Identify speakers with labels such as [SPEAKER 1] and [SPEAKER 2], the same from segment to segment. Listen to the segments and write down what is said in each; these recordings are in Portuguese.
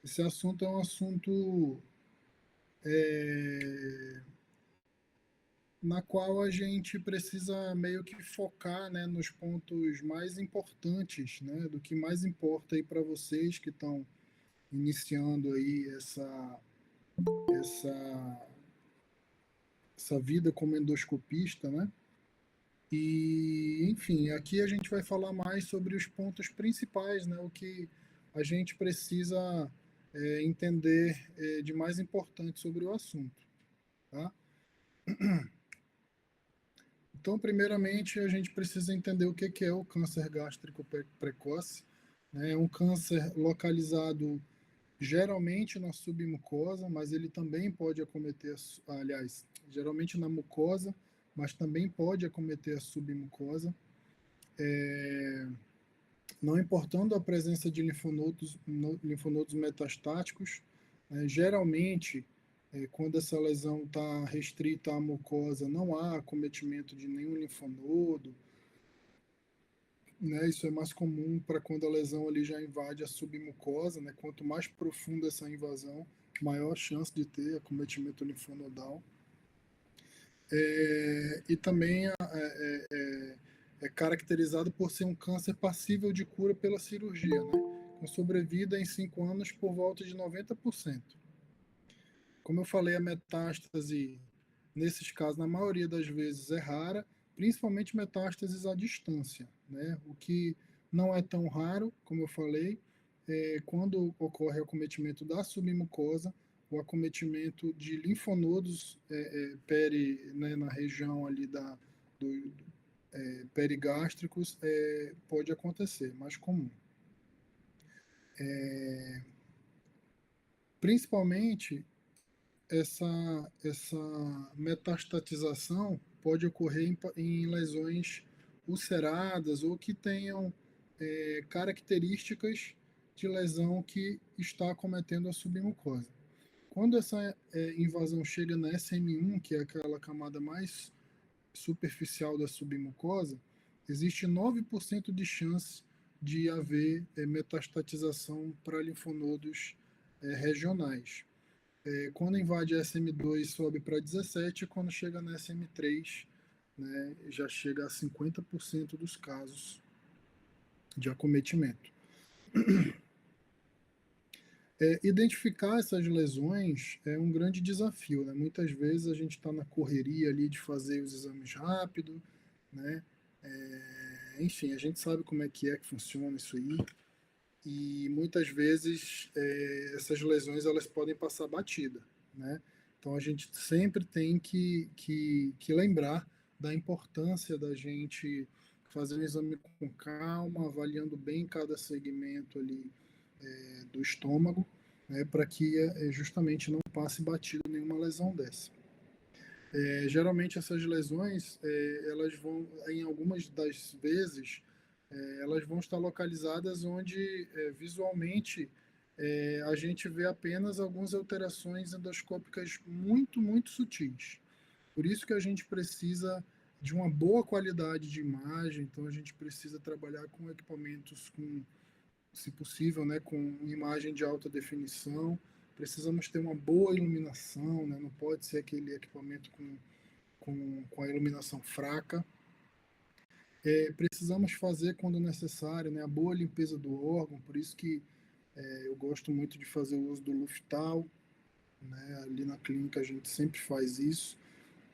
[SPEAKER 1] Esse assunto é um assunto é, na qual a gente precisa meio que focar, né, nos pontos mais importantes, né, do que mais importa aí para vocês que estão iniciando aí essa, essa vida como endoscopista, né? E, enfim, aqui a gente vai falar mais sobre os pontos principais, né, o que a gente precisa entender de mais importante sobre o assunto, tá? Então, primeiramente, a gente precisa entender o que é o câncer gástrico precoce, né? É um câncer localizado geralmente na submucosa, mas ele também pode acometer, aliás, geralmente na mucosa, mas também pode acometer a submucosa, não importando a presença de linfonodos metastáticos, né? Geralmente, quando essa lesão está restrita à mucosa, não há acometimento de nenhum linfonodo, né? Isso é mais comum para quando a lesão ali já invade a submucosa, né? Quanto mais profunda essa invasão, maior a chance de ter acometimento linfonodal. E também é caracterizado por ser um câncer passível de cura pela cirurgia, né? Com sobrevida em 5 anos por volta de 90%. Como eu falei, a metástase, nesses casos, na maioria das vezes é rara, principalmente metástases à distância, né? O que não é tão raro, como eu falei, quando ocorre o acometimento da submucosa, o acometimento de linfonodos né, na região ali do perigástricos pode acontecer, mais comum. Principalmente essa metastatização pode ocorrer em lesões ulceradas ou que tenham características de lesão que está acometendo a submucosa. Quando essa invasão chega na SM1, que é aquela camada mais superficial da submucosa, existe 9% de chance de haver metastatização para linfonodos regionais. Quando invade a SM2 sobe para 17, quando chega na SM3, né, já chega a 50% dos casos de acometimento. Identificar essas lesões é um grande desafio, né? Muitas vezes a gente está na correria ali de fazer os exames rápido, né? Enfim, a gente sabe como é que funciona isso aí, e muitas vezes essas lesões elas podem passar batida, né? Então a gente sempre tem que lembrar da importância da gente fazer um exame com calma, avaliando bem cada segmento ali do estômago, né, para que justamente não passe batido nenhuma lesão dessa. Geralmente essas lesões, elas vão, em algumas das vezes, elas vão estar localizadas onde visualmente a gente vê apenas algumas alterações endoscópicas muito, muito sutis. Por isso que a gente precisa de uma boa qualidade de imagem, então a gente precisa trabalhar com equipamentos com, se possível, né, com imagem de alta definição. Precisamos ter uma boa iluminação, né, não pode ser aquele equipamento com a iluminação fraca. Precisamos fazer, quando necessário, né, a boa limpeza do órgão, por isso que eu gosto muito de fazer o uso do Luftal, né, ali na clínica a gente sempre faz isso,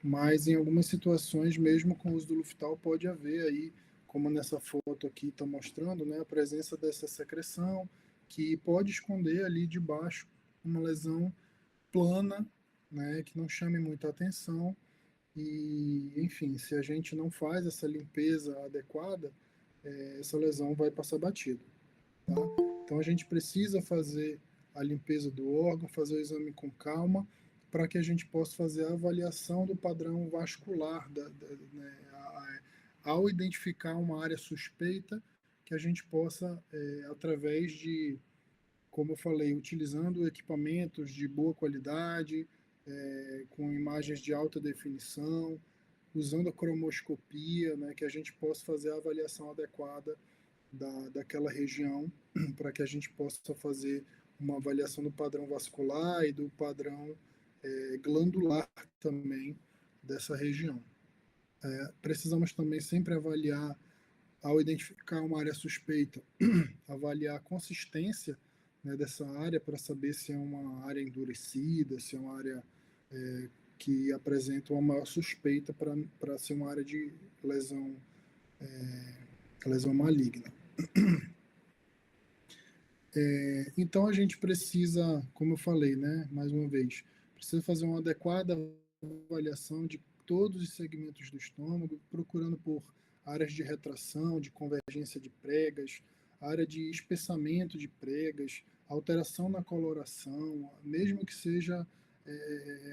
[SPEAKER 1] mas em algumas situações, mesmo com o uso do Luftal, pode haver aí, como nessa foto aqui está mostrando, né, a presença dessa secreção, que pode esconder ali debaixo uma lesão plana, né, que não chame muita atenção, e, enfim, se a gente não faz essa limpeza adequada, essa lesão vai passar batido, tá? Então a gente precisa fazer a limpeza do órgão, fazer o exame com calma, para que a gente possa fazer a avaliação do padrão vascular, né, ao identificar uma área suspeita, que a gente possa, através de, como eu falei, utilizando equipamentos de boa qualidade, com imagens de alta definição, usando a cromoscopia, né, que a gente possa fazer a avaliação adequada daquela região, para que a gente possa fazer uma avaliação do padrão vascular e do padrão glandular também dessa região. Precisamos também sempre avaliar, ao identificar uma área suspeita, avaliar a consistência, né, dessa área para saber se é uma área endurecida, se é uma área que apresenta uma maior suspeita para ser uma área de lesão maligna. Então a gente precisa, como eu falei, né, mais uma vez, precisa fazer uma adequada avaliação de todos os segmentos do estômago, procurando por áreas de retração, de convergência de pregas, área de espessamento de pregas, alteração na coloração, mesmo que seja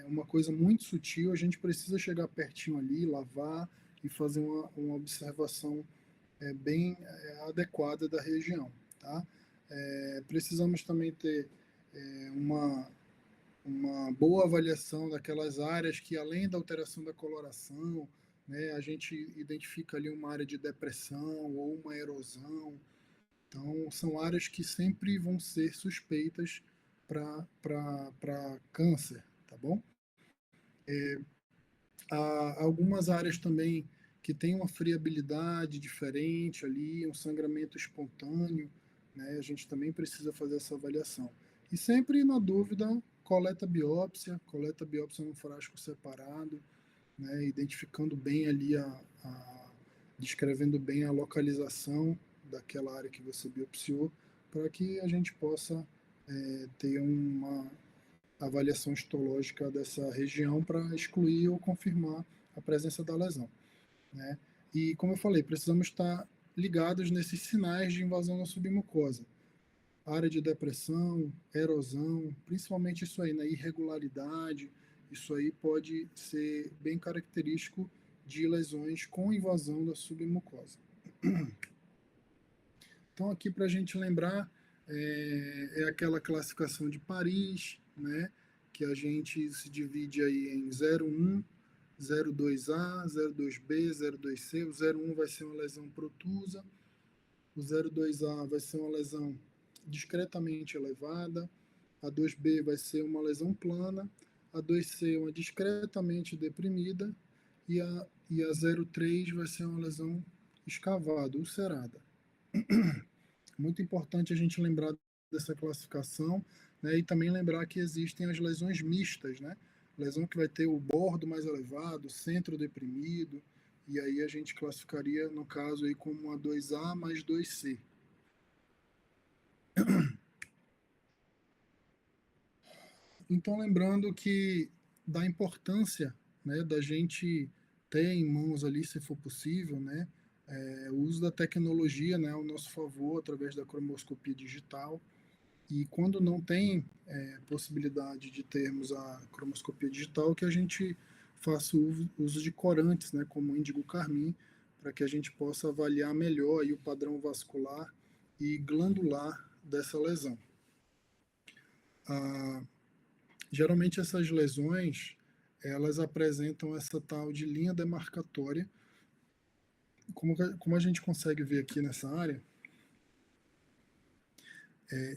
[SPEAKER 1] uma coisa muito sutil, a gente precisa chegar pertinho ali, lavar e fazer uma observação bem adequada da região, tá? Precisamos também ter uma boa avaliação daquelas áreas que, além da alteração da coloração, né, a gente identifica ali uma área de depressão ou uma erosão. Então, são áreas que sempre vão ser suspeitas para câncer, tá bom? Há algumas áreas também que têm uma friabilidade diferente ali, um sangramento espontâneo, né? A gente também precisa fazer essa avaliação. E sempre, na dúvida, coleta biópsia num frasco separado, né? Identificando bem ali, descrevendo bem a localização daquela área que você biopsiou, para que a gente possa ter uma avaliação histológica dessa região para excluir ou confirmar a presença da lesão, né? E, como eu falei, precisamos estar ligados nesses sinais de invasão na submucosa. Área de depressão, erosão, principalmente isso aí, na irregularidade, isso aí pode ser bem característico de lesões com invasão da submucosa. Então, aqui para a gente lembrar, aquela classificação de Paris, né, que a gente se divide aí em 01, 02A, 02B, 02C. O 01 vai ser uma lesão protusa, o 02A vai ser uma lesão discretamente elevada, a 2B vai ser uma lesão plana, a 2C uma discretamente deprimida e a 03 vai ser uma lesão escavada, ulcerada. Muito importante a gente lembrar dessa classificação, né, e também lembrar que existem as lesões mistas, né? Lesão que vai ter o bordo mais elevado, o centro deprimido, e aí a gente classificaria, no caso, aí como uma 2A mais 2C. Então, lembrando que da importância, né, da gente ter em mãos ali, se for possível, né, o uso da tecnologia, né, ao nosso favor, através da cromoscopia digital. E quando não tem possibilidade de termos a cromoscopia digital, que a gente faça o uso de corantes, né, como o índigo carmim, para que a gente possa avaliar melhor aí o padrão vascular e glandular dessa lesão. Geralmente essas lesões, elas apresentam essa tal de linha demarcatória. Como a gente consegue ver aqui nessa área,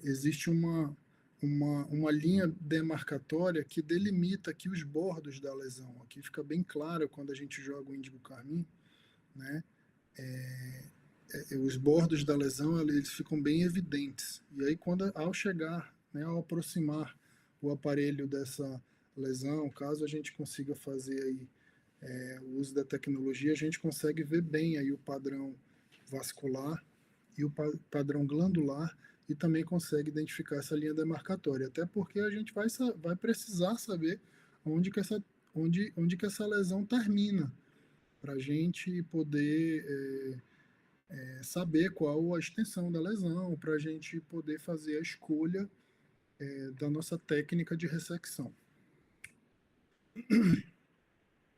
[SPEAKER 1] existe uma linha demarcatória que delimita aqui os bordos da lesão. Aqui fica bem claro quando a gente joga o índigo carmim, né? Os bordos da lesão eles ficam bem evidentes. E aí, ao chegar, né, ao aproximar o aparelho dessa lesão, caso a gente consiga fazer aí, o uso da tecnologia, a gente consegue ver bem aí o padrão vascular e o padrão glandular e também consegue identificar essa linha demarcatória, até porque a gente vai precisar saber onde que essa lesão termina, para a gente poder saber qual a extensão da lesão, para a gente poder fazer a escolha da nossa técnica de ressecção.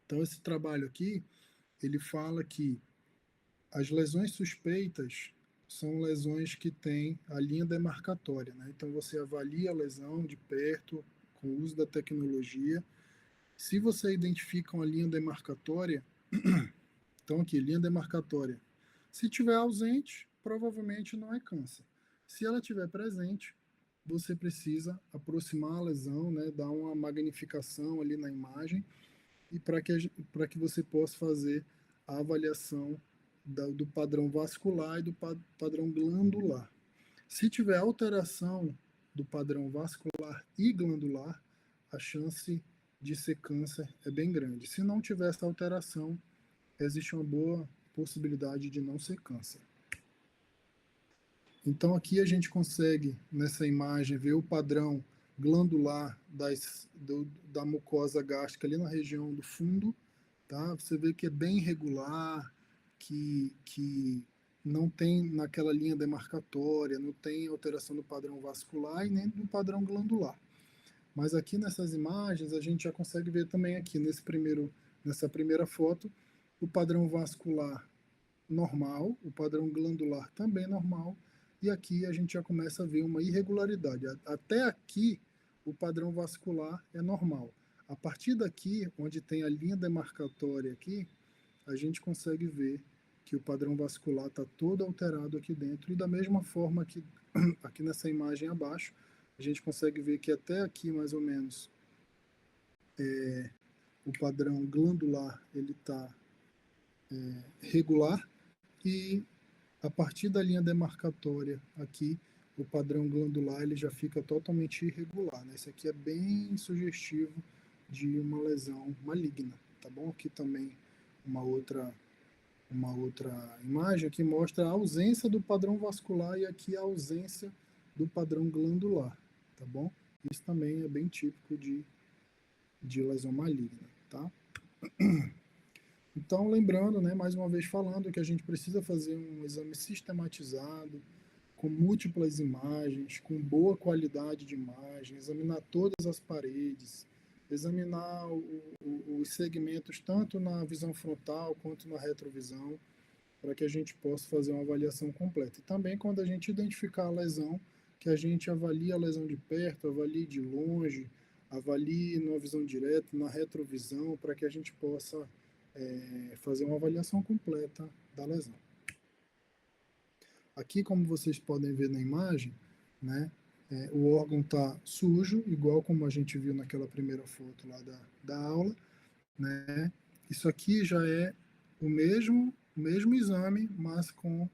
[SPEAKER 1] Então, esse trabalho aqui, ele fala que as lesões suspeitas são lesões que têm a linha demarcatória, né? Então, você avalia a lesão de perto, com o uso da tecnologia. Se você identifica uma linha demarcatória, então aqui, linha demarcatória. Se tiver ausente, provavelmente não é câncer. Se ela estiver presente, você precisa aproximar a lesão, né, dar uma magnificação ali na imagem, e para que você possa fazer a avaliação do padrão vascular e do padrão glandular. Se tiver alteração do padrão vascular e glandular, a chance de ser câncer é bem grande. Se não tiver essa alteração, existe uma boa possibilidade de não ser câncer. Então aqui a gente consegue, nessa imagem, ver o padrão glandular da mucosa gástrica ali na região do fundo, tá? Você vê que é bem irregular, que não tem naquela linha demarcatória, não tem alteração do padrão vascular e nem do padrão glandular. Mas aqui nessas imagens a gente já consegue ver também aqui nessa primeira foto o padrão vascular normal, o padrão glandular também normal, e aqui a gente já começa a ver uma irregularidade. Até aqui o padrão vascular é normal. A partir daqui, onde tem a linha demarcatória aqui, a gente consegue ver que o padrão vascular está todo alterado aqui dentro, e da mesma forma que aqui nessa imagem abaixo, a gente consegue ver que até aqui, mais ou menos, o padrão glandular ele está regular, e a partir da linha demarcatória aqui, o padrão glandular ele já fica totalmente irregular, né? Esse aqui é bem sugestivo de uma lesão maligna, tá bom? Aqui também uma outra imagem que mostra a ausência do padrão vascular e aqui a ausência do padrão glandular, tá bom? Isso também é bem típico de lesão maligna, tá? Então, lembrando, né, mais uma vez falando que a gente precisa fazer um exame sistematizado, com múltiplas imagens, com boa qualidade de imagem, examinar todas as paredes, examinar os segmentos tanto na visão frontal quanto na retrovisão, para que a gente possa fazer uma avaliação completa. E também quando a gente identificar a lesão, que a gente avalie a lesão de perto, avalie de longe, avalie numa visão direta, na retrovisão, para que a gente possa fazer uma avaliação completa da lesão. Aqui, como vocês podem ver na imagem, né, o órgão está sujo, igual como a gente viu naquela primeira foto lá da aula, né? Isso aqui já é o mesmo exame, mas com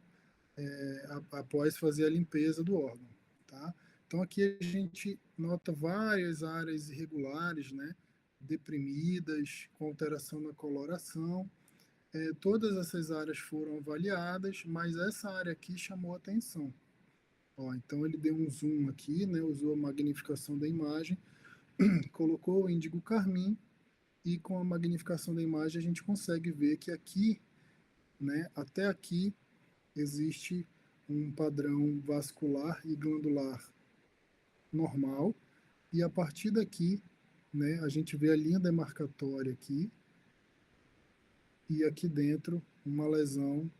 [SPEAKER 1] após fazer a limpeza do órgão, tá? Então aqui a gente nota várias áreas irregulares, né, deprimidas, com alteração na coloração. Todas essas áreas foram avaliadas, mas essa área aqui chamou atenção. Ó, então ele deu um zoom aqui, né, usou a magnificação da imagem, colocou o índigo carmim, e com a magnificação da imagem a gente consegue ver que aqui, né, até aqui, existe um padrão vascular e glandular normal, e a partir daqui, né, a gente vê a linha demarcatória aqui, e aqui dentro uma lesão,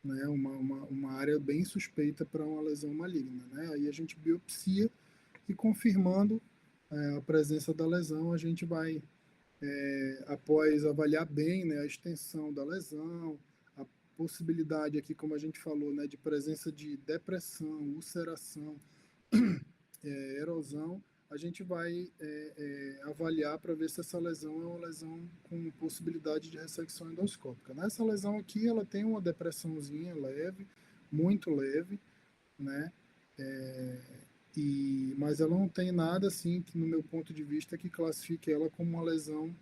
[SPEAKER 1] né, uma área bem suspeita para uma lesão maligna, né? Aí a gente biopsia e confirmando a presença da lesão, a gente vai, após avaliar bem, né, a extensão da lesão, a possibilidade aqui, como a gente falou, né, de presença de depressão, ulceração, erosão, a gente vai avaliar para ver se essa lesão é uma lesão com possibilidade de ressecção endoscópica. Nessa lesão aqui, ela tem uma depressãozinha leve, muito leve, né? Mas ela não tem nada assim, que, no meu ponto de vista, que classifique ela como uma lesão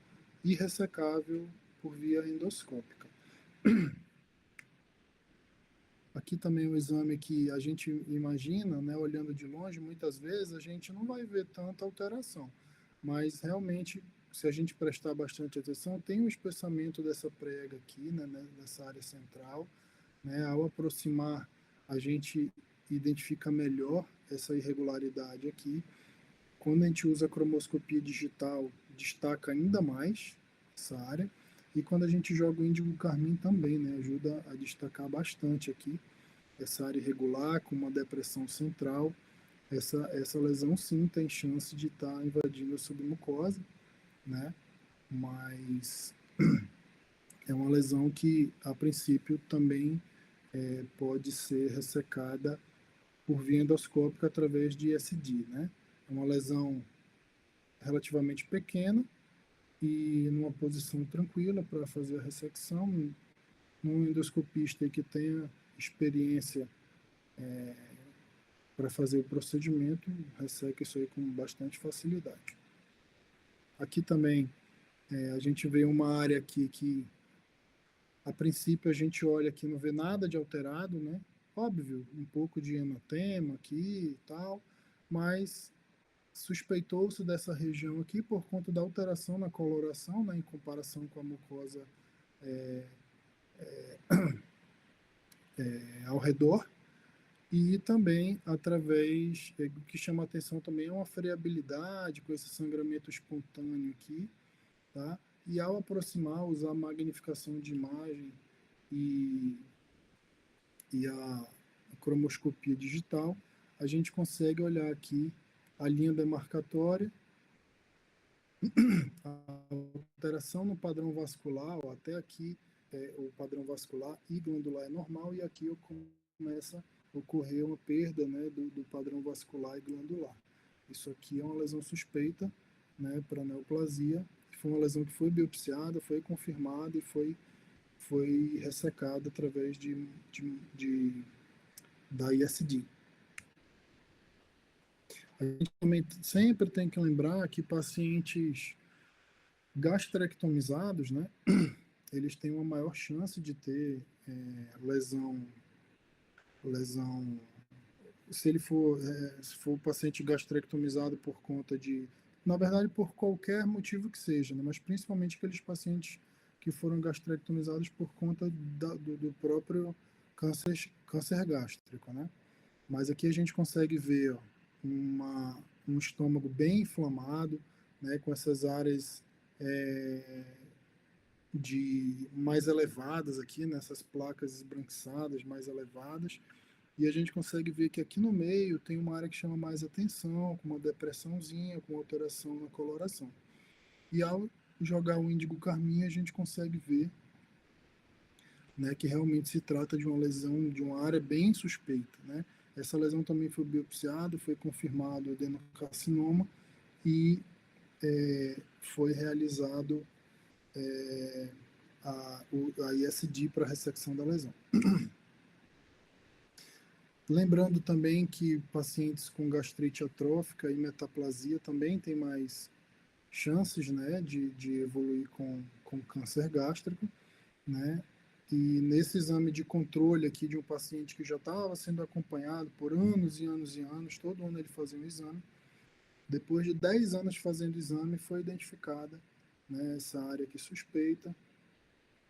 [SPEAKER 1] irressecável por via endoscópica. Aqui também o exame que a gente imagina, né, olhando de longe, muitas vezes a gente não vai ver tanta alteração, mas realmente, se a gente prestar bastante atenção, tem um espessamento dessa prega aqui, né, nessa área central, né, ao aproximar a gente identifica melhor essa irregularidade aqui. Quando a gente usa a cromoscopia digital, destaca ainda mais essa área. E quando a gente joga o índigo carmim também, né, ajuda a destacar bastante aqui essa área irregular, com uma depressão central. Essa lesão sim tem chance de estar invadindo a submucosa, né, mas é uma lesão que, a princípio, também pode ser ressecada por via endoscópica através de ISD, né? É uma lesão relativamente pequena e numa posição tranquila para fazer a ressecção. Num endoscopista que tenha experiência para fazer o procedimento, resseca isso aí com bastante facilidade. Aqui também a gente vê uma área aqui que, a princípio, a gente olha aqui, não vê nada de alterado, né? Óbvio, um pouco de hematema aqui e tal, mas suspeitou-se dessa região aqui por conta da alteração na coloração, né, em comparação com a mucosa ao redor, e também através, o que chama atenção também é uma variabilidade com esse sangramento espontâneo aqui, tá? E ao aproximar, usar magnificação de imagem e, e a cromoscopia digital, a gente consegue olhar aqui a linha demarcatória, a alteração no padrão vascular, ó, até aqui o padrão vascular e glandular é normal, e aqui começa a ocorrer uma perda, né, do padrão vascular e glandular. Isso aqui é uma lesão suspeita, né, para neoplasia. Foi uma lesão que foi biopsiada, foi confirmada e foi ressecada através da ISD. A gente também sempre tem que lembrar que pacientes gastrectomizados, né, eles têm uma maior chance de ter lesão, se for o paciente gastrectomizado por conta de, na verdade, por qualquer motivo que seja, né, mas principalmente aqueles pacientes que foram gastrectomizados por conta do próprio câncer gástrico, né? Mas aqui a gente consegue ver, ó, um estômago bem inflamado, né, com essas áreas de mais elevadas aqui, nessas placas esbranquiçadas mais elevadas, e a gente consegue ver que aqui no meio tem uma área que chama mais atenção, com uma depressãozinha, com alteração na coloração. E ao jogar o índigo carmim, a gente consegue ver, né, que realmente se trata de uma lesão de uma área bem suspeita, né? Essa lesão também foi biopsiada, foi confirmado adenocarcinoma e foi realizado a ISD para ressecção da lesão. Lembrando também que pacientes com gastrite atrófica e metaplasia também têm mais chances, né, de evoluir com câncer gástrico, né? E nesse exame de controle aqui de um paciente que já estava sendo acompanhado por anos e anos e anos, todo ano ele fazia um exame, depois de 10 anos fazendo o exame, foi identificada, né, essa área aqui suspeita,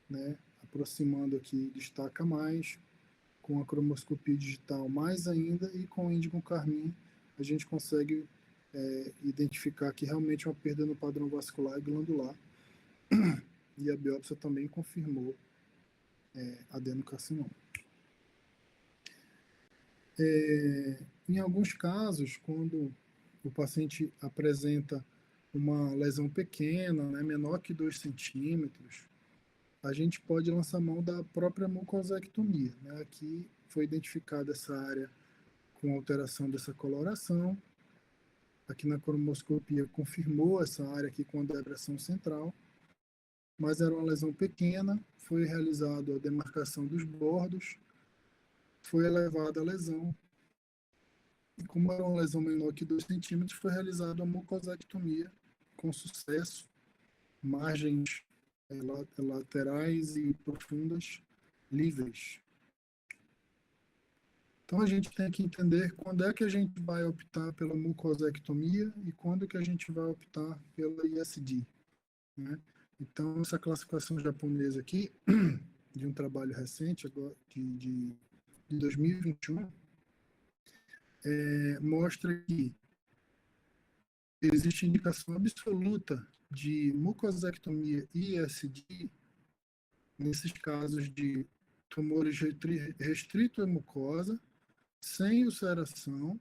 [SPEAKER 1] né, aproximando aqui, destaca mais, com a cromoscopia digital mais ainda, e com o índigo carmim a gente consegue identificar que realmente é uma perda no padrão vascular e glandular, e a biópsia também confirmou adenocarcinoma. Em alguns casos, quando o paciente apresenta uma lesão pequena, né, menor que 2 centímetros, a gente pode lançar mão da própria mucosectomia, né? Aqui foi identificada essa área com alteração dessa coloração. Aqui na cromoscopia confirmou essa área aqui com a depressão central, mas era uma lesão pequena, foi realizada a demarcação dos bordos, foi elevada a lesão, e como era uma lesão menor que 2 centímetros, foi realizada a mucosectomia com sucesso, margens laterais e profundas livres. Então a gente tem que entender quando é que a gente vai optar pela mucosectomia e quando que a gente vai optar pela ISD, né? Então essa classificação japonesa aqui, de um trabalho recente, agora, de 2021, mostra que existe indicação absoluta de mucosectomia e ISD nesses casos de tumores restrito à mucosa, sem ulceração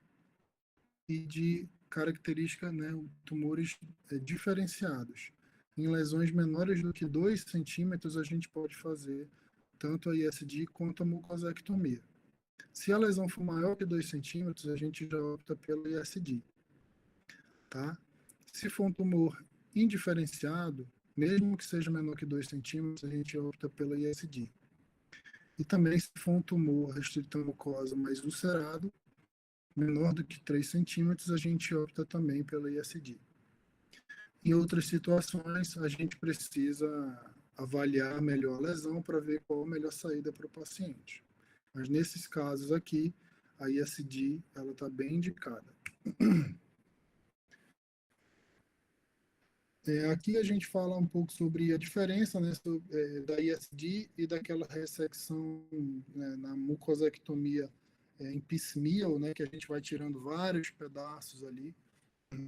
[SPEAKER 1] e de característica, né, tumores diferenciados. Em lesões menores do que 2 centímetros, a gente pode fazer tanto a ISD quanto a mucosectomia. Se a lesão for maior que 2 centímetros, a gente já opta pelo ISD, tá? Se for um tumor indiferenciado, mesmo que seja menor que 2 centímetros, a gente opta pelo ISD. E também, se for um tumor restrito à mucosa, mas ulcerado, menor do que 3 centímetros, a gente opta também pelo ISD. Em outras situações, a gente precisa avaliar melhor a lesão para ver qual a melhor saída para o paciente. Mas nesses casos aqui, a ISD ela está bem indicada. Aqui a gente fala um pouco sobre a diferença, né, da ISD e daquela ressecção, né, na mucosectomia em piecemeal, né, que a gente vai tirando vários pedaços ali.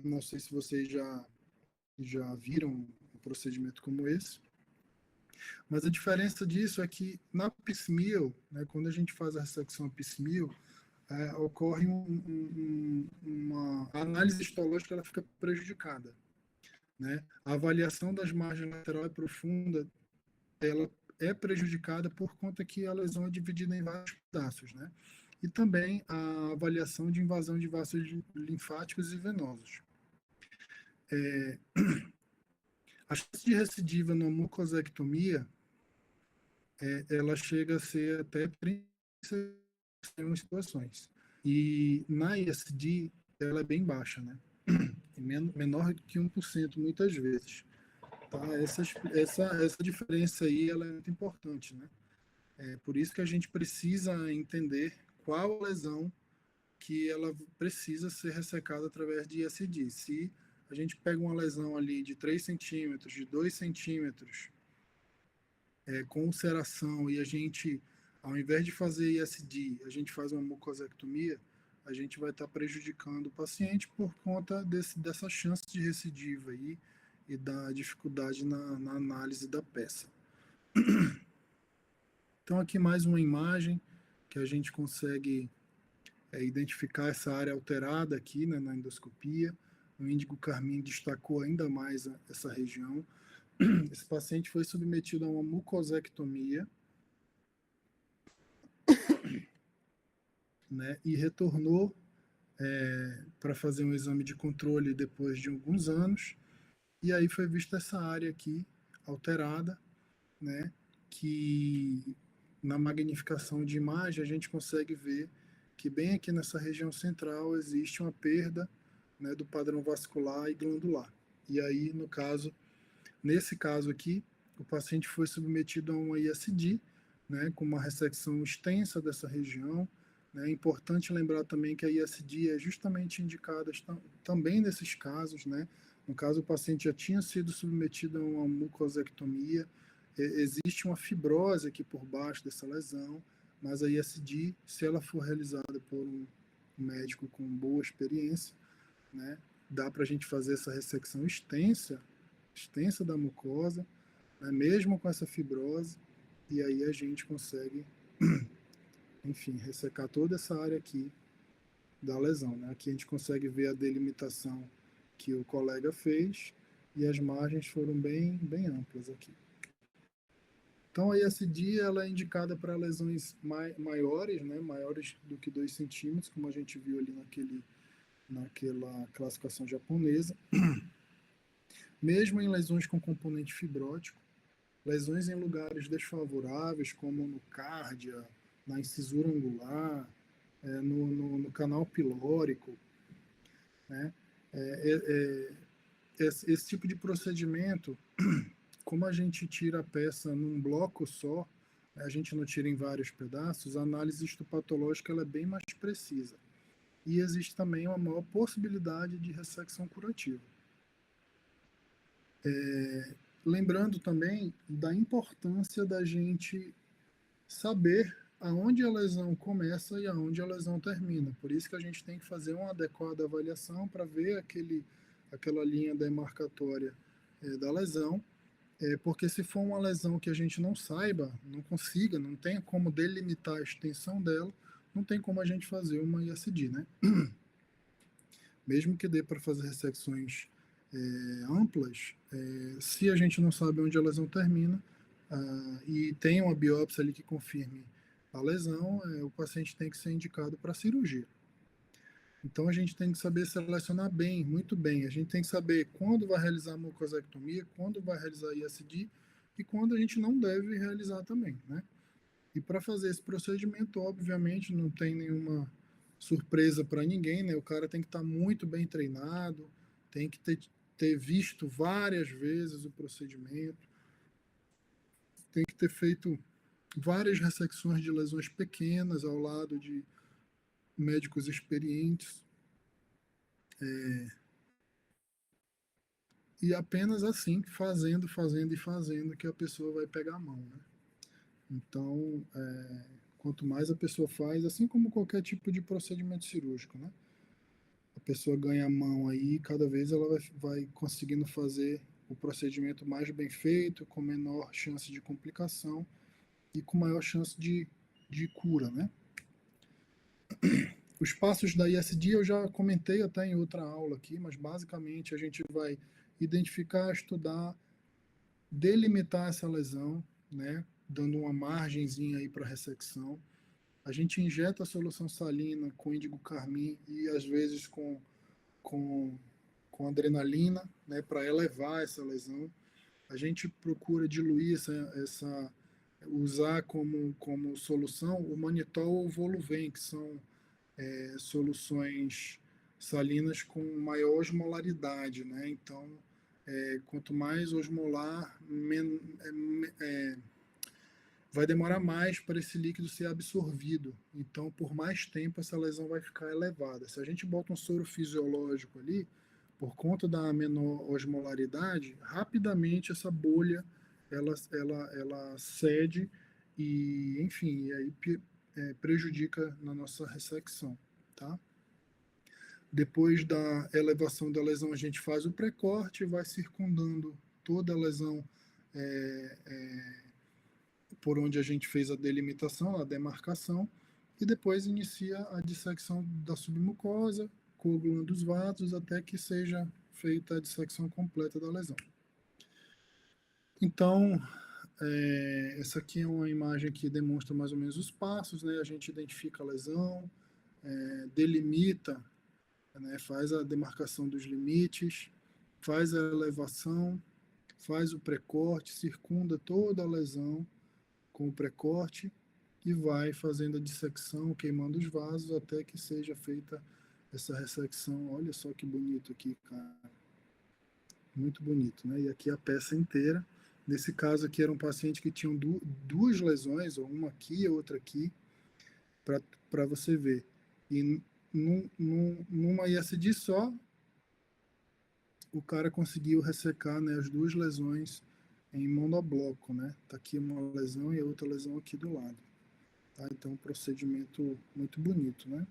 [SPEAKER 1] Não sei se vocês já viram um procedimento como esse. Mas a diferença disso é que na piecemeal, né, quando a gente faz a ressecção piecemeal, ocorre uma a análise histológica, ela fica prejudicada, né? A avaliação das margens lateral e profunda, ela é prejudicada por conta que a lesão é dividida em vários pedaços, né? E também a avaliação de invasão de vasos linfáticos e venosos. A chance de recidiva na mucosectomia, ela chega a ser até 30% em situações. E na ISD, ela é bem baixa, né? Menor que 1% muitas vezes. Tá? Essa diferença aí ela é muito importante, né? É por isso que a gente precisa entender qual lesão que ela precisa ser ressecada através de ISD. Se a gente pega uma lesão ali de 3 centímetros, de 2 centímetros, com ulceração, e a gente, ao invés de fazer ISD, a gente faz uma mucosectomia, a gente vai estar prejudicando o paciente por conta dessa chance de recidiva aí e da dificuldade na análise da peça. Então, aqui mais uma imagem que a gente consegue identificar essa área alterada aqui, né, na endoscopia. O índigo carmim destacou ainda mais essa região. Esse paciente foi submetido a uma mucosectomia, né, e retornou para fazer um exame de controle depois de alguns anos, e aí foi vista essa área aqui alterada, né, que na magnificação de imagem a gente consegue ver que bem aqui nessa região central existe uma perda, né, do padrão vascular e glandular. E aí, nesse caso aqui, o paciente foi submetido a uma ISD, né, com uma ressecção extensa dessa região. Né. É importante lembrar também que a ISD é justamente indicada também nesses casos. Né. No caso, o paciente já tinha sido submetido a uma mucosectomia, existe uma fibrose aqui por baixo dessa lesão, mas a ISD, se ela for realizada por um médico com boa experiência, né, dá para a gente fazer essa ressecção extensa da mucosa, né, mesmo com essa fibrose, e aí a gente consegue, enfim, ressecar toda essa área aqui da lesão. Né? Aqui a gente consegue ver a delimitação que o colega fez, e as margens foram bem amplas aqui. Então, a ISD ela é indicada para lesões maiores, né, maiores do que 2 centímetros, como a gente viu ali naquela classificação japonesa. Mesmo em lesões com componente fibrótico, lesões em lugares desfavoráveis, como no cárdia, na incisura angular, no canal pilórico, né? Esse tipo de procedimento, como a gente tira a peça num bloco só, a gente não tira em vários pedaços, a análise histopatológica ela é bem mais precisa. E existe também uma maior possibilidade de ressecção curativa. Lembrando também da importância da gente saber aonde a lesão começa e aonde a lesão termina. Por isso que a gente tem que fazer uma adequada avaliação para ver aquela linha demarcatória da lesão, porque se for uma lesão que a gente não saiba, não consiga, não tenha como delimitar a extensão dela, não tem como a gente fazer uma ISD, né? Mesmo que dê para fazer ressecções amplas, se a gente não sabe onde a lesão termina, e tem uma biópsia ali que confirme a lesão, o paciente tem que ser indicado para cirurgia. Então a gente tem que saber selecionar bem, muito bem. A gente tem que saber quando vai realizar a mucosectomia, quando vai realizar a ISD e quando a gente não deve realizar também, né? E para fazer esse procedimento, obviamente, não tem nenhuma surpresa para ninguém, né? O cara tem que estar muito bem treinado, tem que ter visto várias vezes o procedimento, tem que ter feito várias ressecções de lesões pequenas ao lado de médicos experientes. E apenas assim, fazendo e fazendo, que a pessoa vai pegar a mão, né? Então, quanto mais a pessoa faz, assim como qualquer tipo de procedimento cirúrgico, né? A pessoa ganha a mão aí, cada vez ela vai conseguindo fazer o procedimento mais bem feito, com menor chance de complicação e com maior chance de cura, né? Os passos da ISD eu já comentei até em outra aula aqui, mas basicamente a gente vai identificar, estudar, delimitar essa lesão, né? Dando uma margenzinha aí para ressecção. A gente injeta a solução salina com índigo carmim e às vezes com, com adrenalina, né, para elevar essa lesão. A gente procura diluir usar como solução o manitol ou o Voluven, que são soluções salinas com maior osmolaridade, né? Então, quanto mais osmolar, vai demorar mais para esse líquido ser absorvido. Então, por mais tempo, essa lesão vai ficar elevada. Se a gente bota um soro fisiológico ali, por conta da menor osmolaridade, rapidamente essa bolha ela cede e, enfim, e aí prejudica na nossa ressecção, tá? Depois da elevação da lesão, a gente faz o pré-corte, vai circundando toda a lesão por onde a gente fez a delimitação, a demarcação, e depois inicia a dissecção da submucosa, coagulando os vasos, até que seja feita a dissecção completa da lesão. Então, essa aqui é uma imagem que demonstra mais ou menos os passos, né? A gente identifica a lesão, delimita, né? Faz a demarcação dos limites, faz a elevação, faz o pré-corte, circunda toda a lesão com o pré-corte e vai fazendo a dissecção, queimando os vasos até que seja feita essa ressecção. Olha só que bonito aqui, cara. Muito bonito, né? E aqui a peça inteira. Nesse caso aqui era um paciente que tinha duas lesões, ou uma aqui e outra aqui, para você ver. E numa ISD só, o cara conseguiu ressecar, né, as duas lesões em monobloco, né? Tá aqui uma lesão e a outra lesão aqui do lado. Tá? Então, um procedimento muito bonito, né?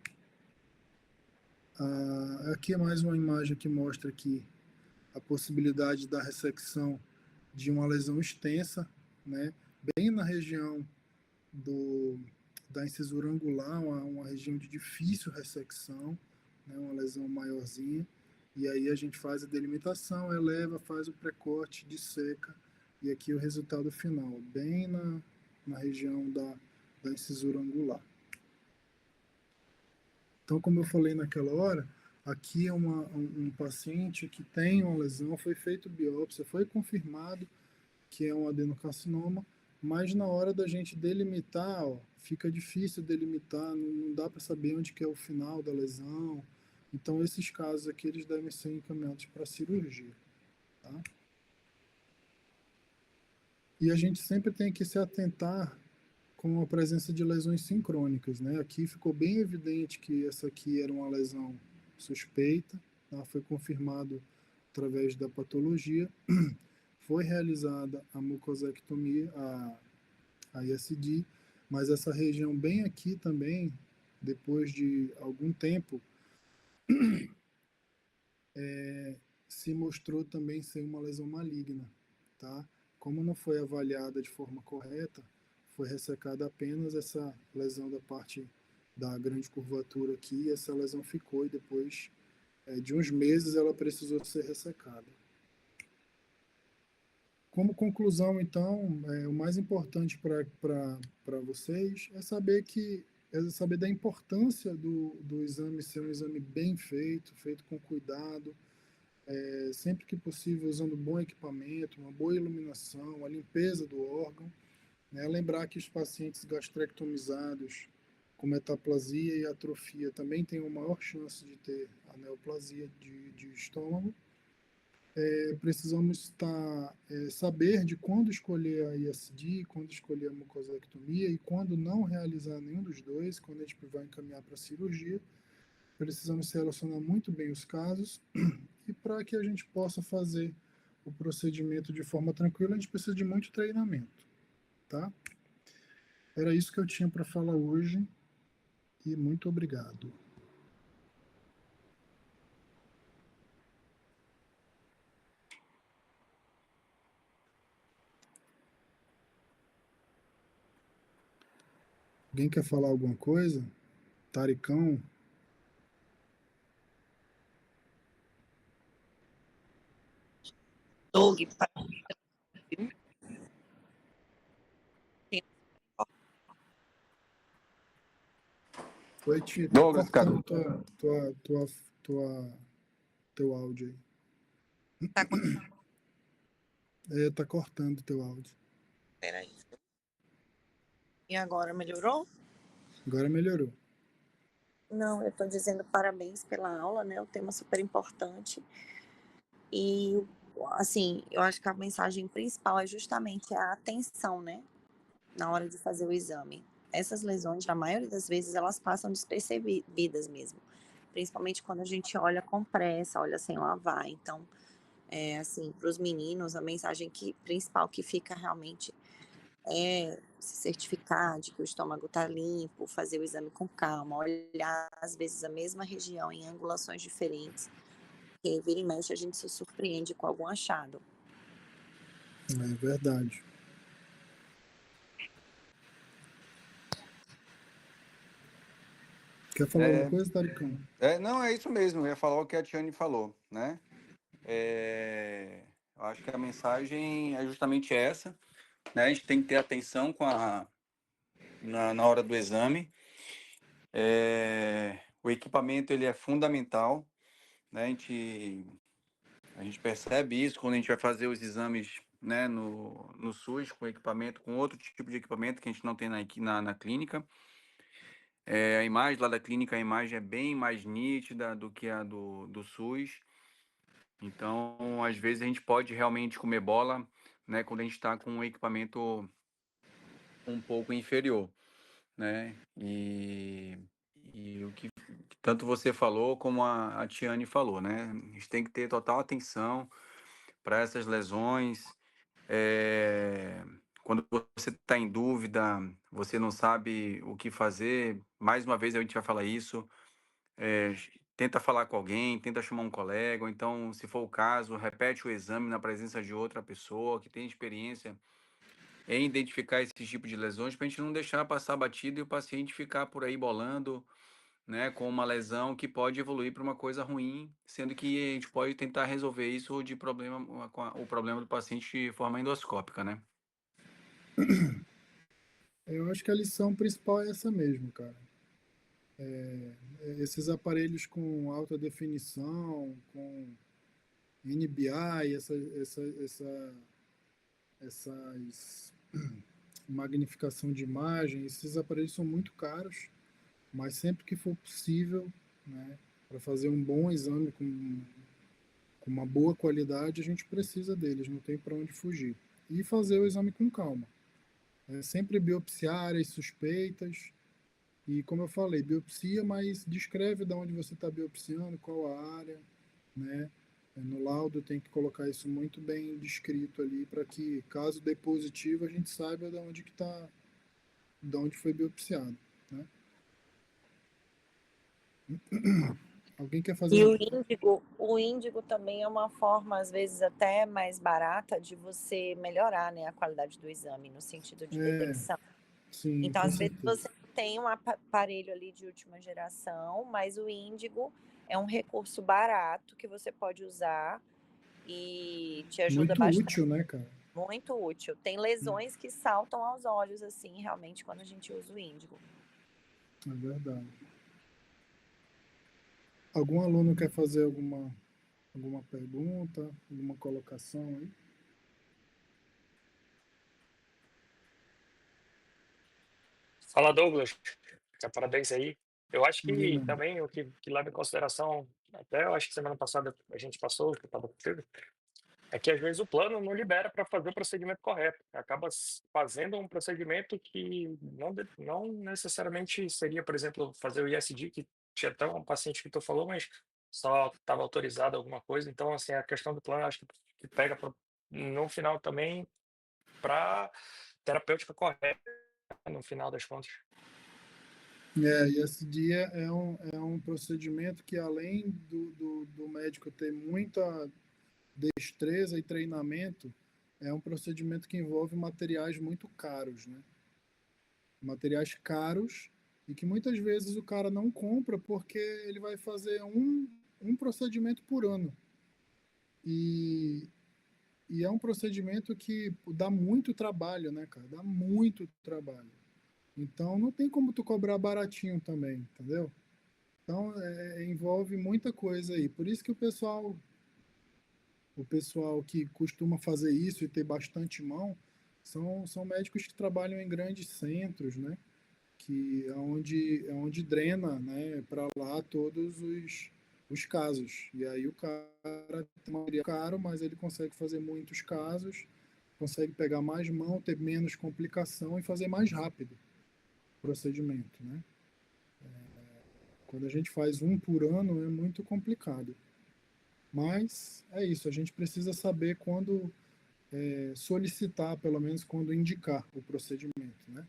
[SPEAKER 1] Aqui é mais uma imagem que mostra aqui a possibilidade da ressecção de uma lesão extensa, né? Bem na região da incisura angular, uma região de difícil ressecção, né? Uma lesão maiorzinha. E aí a gente faz a delimitação, eleva, faz o pré-corte, disseca, e aqui o resultado final, bem na região da incisura angular. Então, como eu falei naquela hora, aqui é um paciente que tem uma lesão, foi feito biópsia, foi confirmado que é um adenocarcinoma, mas na hora da gente delimitar, ó, fica difícil delimitar, não dá para saber onde que é o final da lesão. Então, esses casos aqui, eles devem ser encaminhados para cirurgia. Tá? E a gente sempre tem que se atentar com a presença de lesões sincrônicas, né? Aqui ficou bem evidente que essa aqui era uma lesão suspeita, tá? Foi confirmado através da patologia, foi realizada a mucosectomia, a ISD, mas essa região bem aqui também, depois de algum tempo, se mostrou também ser uma lesão maligna, tá? Como não foi avaliada de forma correta, foi ressecada apenas essa lesão da parte da grande curvatura aqui, e essa lesão ficou e depois de uns meses ela precisou ser ressecada. Como conclusão, então, o mais importante para vocês é saber da importância do exame ser um exame bem feito, feito com cuidado, sempre que possível usando bom equipamento, uma boa iluminação, a limpeza do órgão, né? Lembrar que os pacientes gastrectomizados com metaplasia e atrofia também têm uma maior chance de ter a neoplasia de estômago. Precisamos saber de quando escolher a ISD, quando escolher a mucosectomia e quando não realizar nenhum dos dois, quando a gente vai encaminhar para a cirurgia. Precisamos selecionar muito bem os casos e para que a gente possa fazer o procedimento de forma tranquila, a gente precisa de muito treinamento, tá? Era isso que eu tinha para falar hoje e muito obrigado. Alguém quer falar alguma coisa? Taricão?
[SPEAKER 2] Doug,
[SPEAKER 1] Oi, Tito, tá
[SPEAKER 3] Douglas, cara.
[SPEAKER 1] cortando teu áudio aí.
[SPEAKER 2] tá com...
[SPEAKER 1] Tá cortando teu áudio.
[SPEAKER 2] Peraí. E agora melhorou?
[SPEAKER 1] Agora melhorou.
[SPEAKER 2] Não, eu tô dizendo parabéns pela aula, né? O tema super importante. E, assim, eu acho que a mensagem principal é justamente a atenção, né? Na hora de fazer o exame. Essas lesões, na maioria das vezes, elas passam despercebidas mesmo. Principalmente quando a gente olha com pressa, olha sem lavar. Então, assim, para os meninos, a mensagem principal que fica realmente é se certificar de que o estômago está limpo, fazer o exame com calma, olhar às vezes a mesma região em angulações diferentes, porque vira e mexe a gente se surpreende com algum achado.
[SPEAKER 1] É verdade. Quer falar alguma coisa, Taricão?
[SPEAKER 3] Não, é isso mesmo. Eu ia falar o que a Tiane falou, né? Eu acho que a mensagem é justamente essa, né? A gente tem que ter atenção na hora do exame. O equipamento ele é fundamental, né? A gente percebe isso quando a gente vai fazer os exames, né, no SUS com equipamento, com outro tipo de equipamento que a gente não tem na clínica. A imagem lá da clínica, a imagem é bem mais nítida do que a do SUS. Então, às vezes a gente pode realmente comer bola, né, quando a gente está com um equipamento um pouco inferior, né? E o que tanto você falou como a Tiane falou, né? A gente tem que ter total atenção para essas lesões. Quando você está em dúvida, você não sabe o que fazer, mais uma vez a gente vai falar isso, tenta falar com alguém, tenta chamar um colega, ou então, se for o caso, repete o exame na presença de outra pessoa que tem experiência em identificar esse tipo de lesões, para a gente não deixar passar batido e o paciente ficar por aí bolando, né, com uma lesão que pode evoluir para uma coisa ruim, sendo que a gente pode tentar resolver isso de problema, o problema do paciente de forma endoscópica, né?
[SPEAKER 1] Eu acho que a lição principal é essa mesmo, cara. Esses aparelhos com alta definição, com NBI, essas magnificação de imagem, esses aparelhos são muito caros, mas sempre que for possível, né, para fazer um bom exame com uma boa qualidade, a gente precisa deles, não tem para onde fugir. E fazer o exame com calma. Sempre biopsiar áreas suspeitas, e como eu falei, biopsia, mas descreve de onde você está biopsiando, qual a área, né? No laudo tem que colocar isso muito bem descrito ali para que, caso dê positivo, a gente saiba de onde que tá, de onde foi biopsiado, né? Alguém quer fazer
[SPEAKER 2] E
[SPEAKER 1] uma...
[SPEAKER 2] o índigo também é uma forma, às vezes, até mais barata de você melhorar, né, a qualidade do exame, no sentido de detecção.
[SPEAKER 1] Sim,
[SPEAKER 2] Então,
[SPEAKER 1] com
[SPEAKER 2] às vezes,
[SPEAKER 1] certeza.
[SPEAKER 2] você tem um aparelho ali de última geração, mas o índigo é um recurso barato que você pode usar e te ajuda
[SPEAKER 1] Muito
[SPEAKER 2] bastante.
[SPEAKER 1] útil, né, cara?
[SPEAKER 2] Muito útil. Tem lesões que saltam aos olhos, assim, realmente, quando a gente usa o índigo.
[SPEAKER 1] É verdade. Algum aluno quer fazer alguma pergunta, alguma colocação aí?
[SPEAKER 4] Fala, Douglas. Parabéns aí. Eu acho que
[SPEAKER 1] Imagina.
[SPEAKER 4] também o que leva em consideração, até eu acho que semana passada a gente passou, que eu estava contigo, é que às vezes o plano não libera para fazer o procedimento correto. Acaba fazendo um procedimento que não necessariamente seria, por exemplo, fazer o ISD, que tinha até um paciente que tu falou, mas só estava autorizado alguma coisa. Então, assim, a questão do plano acho que pega no final também para terapêutica correta, no final das contas.
[SPEAKER 1] E esse dia é um procedimento que, além do médico ter muita destreza e treinamento, é um procedimento que envolve materiais muito caros, né? Materiais caros e que muitas vezes o cara não compra porque ele vai fazer um procedimento por ano. E, e é um procedimento que dá muito trabalho, né, cara? Dá muito trabalho. Então não tem como tu cobrar baratinho também, entendeu? Então envolve muita coisa aí. Por isso que o pessoal que costuma fazer isso e ter bastante mão são médicos que trabalham em grandes centros, né? Que é onde drena, né, para lá todos os casos. E aí o cara tem um material caro, mas ele consegue fazer muitos casos, consegue pegar mais mão, ter menos complicação e fazer mais rápido o procedimento, né? Quando a gente faz um por ano é muito complicado. Mas é isso, a gente precisa saber quando solicitar, pelo menos quando indicar o procedimento, né?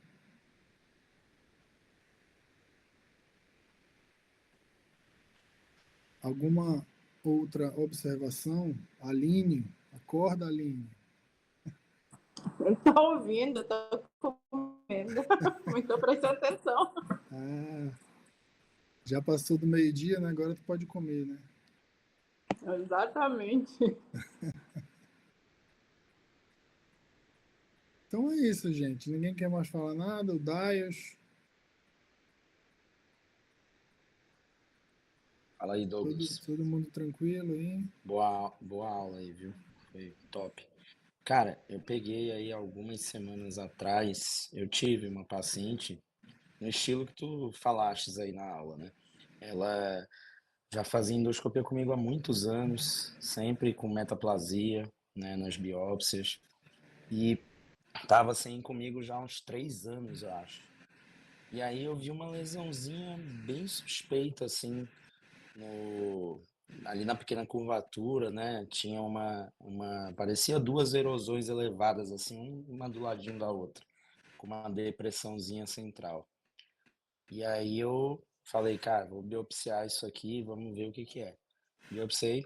[SPEAKER 1] Alguma outra observação? Aline, acorda, Aline.
[SPEAKER 5] Tá ouvindo, tô comendo, mas tô prestando atenção.
[SPEAKER 1] Ah, já passou do meio-dia, né? Agora tu pode comer, né?
[SPEAKER 5] Exatamente.
[SPEAKER 1] Então é isso, gente. Ninguém quer mais falar nada. O Daios,
[SPEAKER 6] Fala aí,
[SPEAKER 1] todo,
[SPEAKER 6] Douglas.
[SPEAKER 1] todo mundo tranquilo aí.
[SPEAKER 6] Boa aula aí, viu? Foi top. Cara, eu peguei aí algumas semanas atrás, eu tive uma paciente no estilo que tu falastes aí na aula, né? Ela já fazia endoscopia comigo há muitos anos, sempre com metaplasia, né, nas biópsias, e tava assim comigo já há uns 3 anos, eu acho. E aí eu vi uma lesãozinha bem suspeita, assim, no, ali na pequena curvatura, né? Tinha parecia duas erosões elevadas, assim, uma do ladinho da outra, com uma depressãozinha central. E aí eu falei, cara, vou biopsiar isso aqui, vamos ver o que que é. Biopsiei,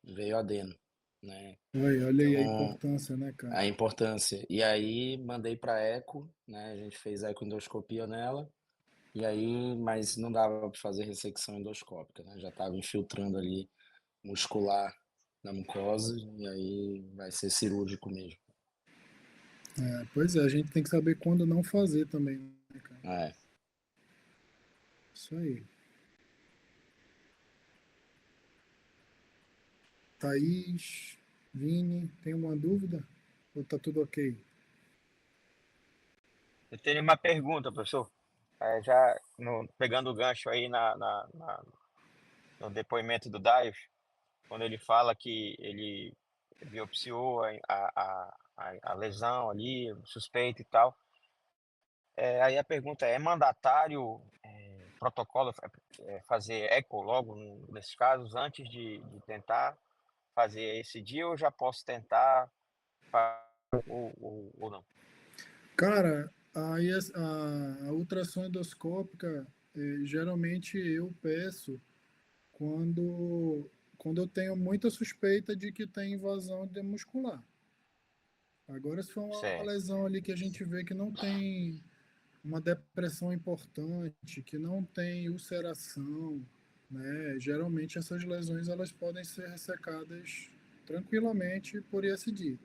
[SPEAKER 6] veio adeno, né?
[SPEAKER 1] Olha aí a
[SPEAKER 6] Então,
[SPEAKER 1] importância, né, cara?
[SPEAKER 6] a importância. E aí mandei para eco, né? A gente fez ecoendoscopia nela. E aí, mas não dava para fazer ressecção endoscópica, né? Já estava infiltrando ali muscular na mucosa, e aí vai ser cirúrgico mesmo.
[SPEAKER 1] Pois é, a gente tem que saber quando não fazer também, né, cara?
[SPEAKER 6] É.
[SPEAKER 1] Isso aí. Thaís, Vini, tem uma dúvida? Ou tá tudo ok?
[SPEAKER 7] Eu tenho uma pergunta, professor. Já pegando o gancho aí no depoimento do Daios, quando ele fala que ele biopsiou a lesão ali, o suspeito e tal. Aí a pergunta é mandatário protocolo fazer eco logo nesses casos antes de tentar fazer esse dia, ou já posso tentar ou não?
[SPEAKER 1] Cara, aí a ultrassom endoscópica, geralmente eu peço quando eu tenho muita suspeita de que tem invasão de muscular. Agora, se for uma
[SPEAKER 7] Certo.
[SPEAKER 1] lesão ali que a gente vê que não tem uma depressão importante, que não tem ulceração, né? Geralmente essas lesões elas podem ser ressecadas tranquilamente por ISD.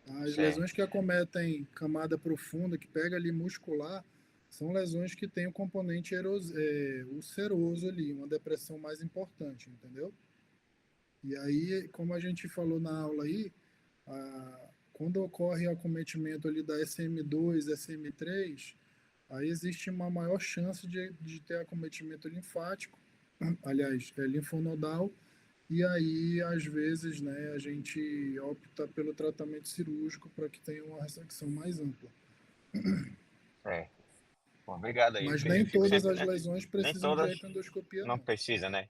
[SPEAKER 1] As
[SPEAKER 7] Certo.
[SPEAKER 1] lesões que acometem camada profunda, que pega ali muscular, são lesões que têm o componente ulceroso ali, uma depressão mais importante, entendeu? E aí, como a gente falou na aula aí, quando ocorre acometimento ali da SM2, SM3, aí existe uma maior chance de ter acometimento linfático, aliás, linfonodal, e aí, às vezes, né, a gente opta pelo tratamento cirúrgico para que tenha uma ressecção mais ampla.
[SPEAKER 7] É. Bom, obrigado aí.
[SPEAKER 1] Mas
[SPEAKER 7] Eu
[SPEAKER 1] nem
[SPEAKER 7] fico
[SPEAKER 1] todas
[SPEAKER 7] sempre,
[SPEAKER 1] as
[SPEAKER 7] né?
[SPEAKER 1] lesões
[SPEAKER 7] Nem
[SPEAKER 1] precisam de
[SPEAKER 7] todas
[SPEAKER 1] endoscopia,
[SPEAKER 7] não
[SPEAKER 1] não.
[SPEAKER 7] precisa, né?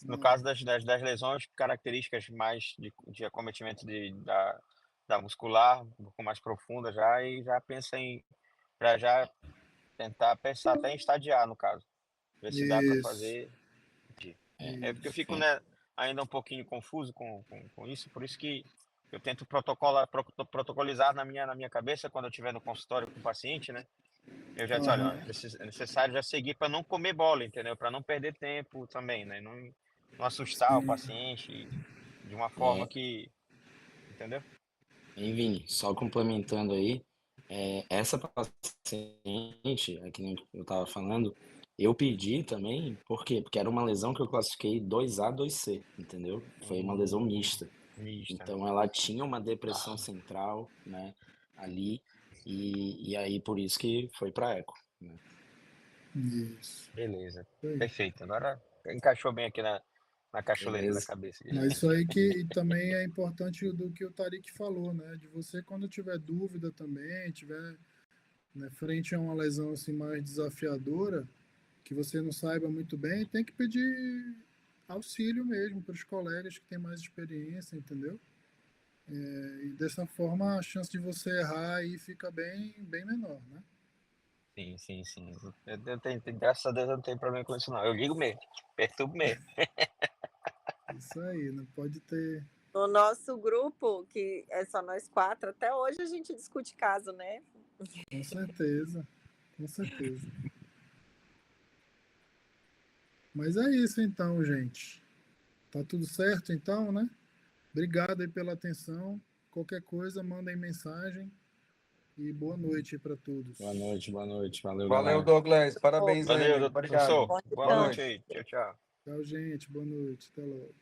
[SPEAKER 7] No
[SPEAKER 1] Não.
[SPEAKER 7] caso das lesões, características mais de acometimento da muscular, um pouco mais profunda já, e já pensa para já tentar pensar até em estadiar, no caso. Ver se dá para
[SPEAKER 1] Isso,
[SPEAKER 7] fazer.
[SPEAKER 6] É,
[SPEAKER 7] Porque eu
[SPEAKER 1] isso.
[SPEAKER 7] fico, né, ainda um pouquinho confuso com isso, por isso que eu tento protocolizar na minha cabeça quando eu estiver no consultório com o paciente, né? Eu já disse, olha,
[SPEAKER 1] Aham.
[SPEAKER 7] é necessário já seguir para não comer bola, entendeu? Para não perder tempo também, né? Não assustar o
[SPEAKER 1] Sim.
[SPEAKER 7] paciente de uma forma que, entendeu?
[SPEAKER 6] Hein, Vini, só complementando aí, essa paciente, que nem eu tava falando, eu pedi também, por quê? Porque era uma lesão que eu classifiquei 2A, 2C, entendeu? Foi uma lesão mista.
[SPEAKER 7] Mista.
[SPEAKER 6] Então ela tinha uma depressão central, né, ali, e aí por isso que foi para eco, né?
[SPEAKER 1] Isso.
[SPEAKER 7] Beleza.
[SPEAKER 1] Isso aí.
[SPEAKER 7] Perfeito. Agora encaixou bem aqui na cacholeta da
[SPEAKER 6] Beleza.
[SPEAKER 7] cabeça.
[SPEAKER 1] Mas isso aí que também é importante do que o Tariq falou, né? De você, quando tiver dúvida também, tiver, né, frente a uma lesão assim mais desafiadora, que você não saiba muito bem, tem que pedir auxílio mesmo para os colegas que têm mais experiência, entendeu? E dessa forma a chance de você errar aí fica bem menor, né?
[SPEAKER 7] Sim, sim, sim. Graças a Deus eu não tenho problema com isso, não. Eu ligo mesmo, perturbo mesmo.
[SPEAKER 1] Isso aí, não pode ter.
[SPEAKER 2] No nosso grupo, que é só nós 4, até hoje a gente discute caso, né?
[SPEAKER 1] Com certeza, com certeza. Mas é isso então, gente. Tá tudo certo então, né? Obrigado aí pela atenção. Qualquer coisa, mandem mensagem e boa noite para todos.
[SPEAKER 6] Boa noite, valeu,
[SPEAKER 3] Valeu,
[SPEAKER 6] galera.
[SPEAKER 3] Douglas. Parabéns
[SPEAKER 7] Valeu,
[SPEAKER 3] aí.
[SPEAKER 7] doutor
[SPEAKER 3] Obrigado.
[SPEAKER 7] professor.
[SPEAKER 2] Bom
[SPEAKER 7] Boa
[SPEAKER 3] Boa
[SPEAKER 7] noite
[SPEAKER 3] noite.
[SPEAKER 7] aí. Tchau, tchau.
[SPEAKER 1] Tchau, gente. Boa noite. Até logo.